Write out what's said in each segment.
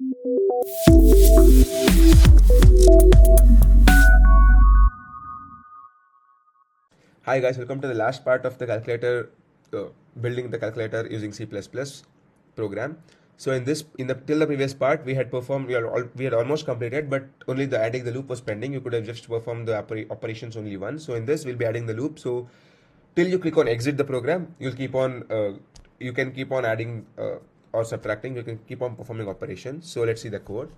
Hi guys, welcome to the last part of the calculator, building the calculator using C++ program. So in the till the previous part, we had performed, we had almost completed, but only the adding the loop was pending. You could have just performed the operations only once. So in this, we'll be adding the loop. So till you click on exit the program, you can keep on adding or subtracting. You can keep on performing operations. So let's see the code.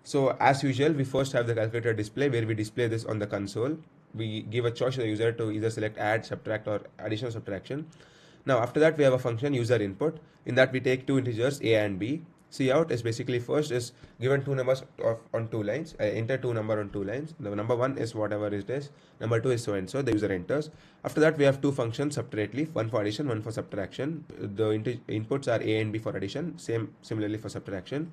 So as usual, we first have the calculator display where we display this on the console. We give a choice to the user to either select add, subtract, or addition or subtraction. Now after that, we have a function user input. In that we take two integers a and b. Cout is basically first is given two numbers on two lines. Enter two number on two lines. The number one is whatever it is. Number two is so and so. The user enters. After that, we have two functions separately, one for addition, one for subtraction. The inputs are a and b for addition. Similarly for subtraction.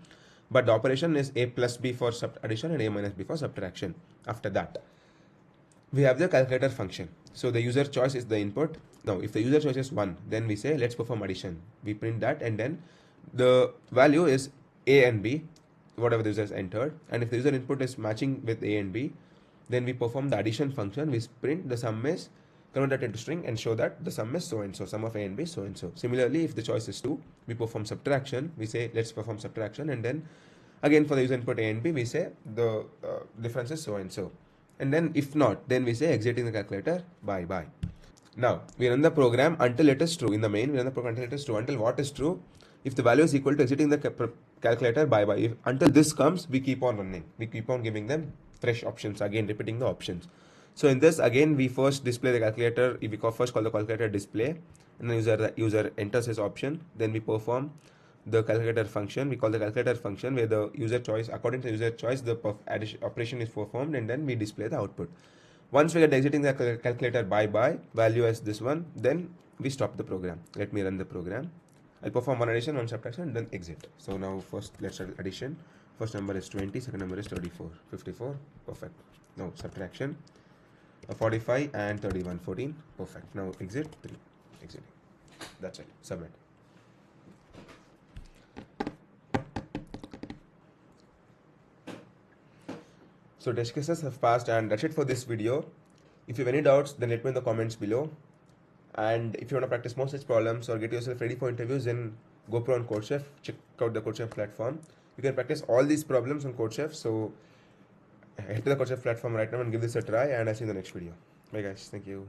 But the operation is a plus b for addition and a minus b for subtraction. After that, we have the calculator function. So the user choice is the input. Now, if the user choice is 1, then we say let's perform addition. We print that, and then the value is a and b, whatever the user has entered. And if the user input is matching with a and b, then we perform the addition function. We print the sum is, convert that into string and show that the sum is so and so, sum of a and b is so and so. Similarly, if the choice is 2, we perform subtraction. We say let's perform subtraction, and then again for the user input a and b, we say the difference is so and so. And then if not, then we say exiting the calculator, bye bye. Now we run the program until it is true. In the main, we run the program until it is true. Until what is true? If the value is equal to exiting the calculator, bye bye. Until this comes, we keep on running. We keep on giving them fresh options, again repeating the options. So in this, again, we first display the calculator. We first call the calculator display, and then the user enters his option. Then we perform the calculator function. We call the calculator function where the user choice, according to the user choice, the addition operation is performed, and then we display the output. Once we get exiting the calculator bye bye, value as this one, then we stop the program. Let me run the program. I'll perform one addition, one subtraction, then exit. So now first let's start addition. First number is 20, second number is 34, 54, perfect. Now subtraction, 45 and 31, 14, perfect. Now exit, 3, exiting. That's it, submit. So test cases have passed, and that's it for this video. If you have any doubts, then let me know in the comments below. And if you want to practice more such problems or get yourself ready for interviews, then go pro on CodeChef. Check out the CodeChef platform. You can practice all these problems on CodeChef. So head to the CodeChef platform right now and give this a try, and I'll see you in the next video. Bye guys, thank you.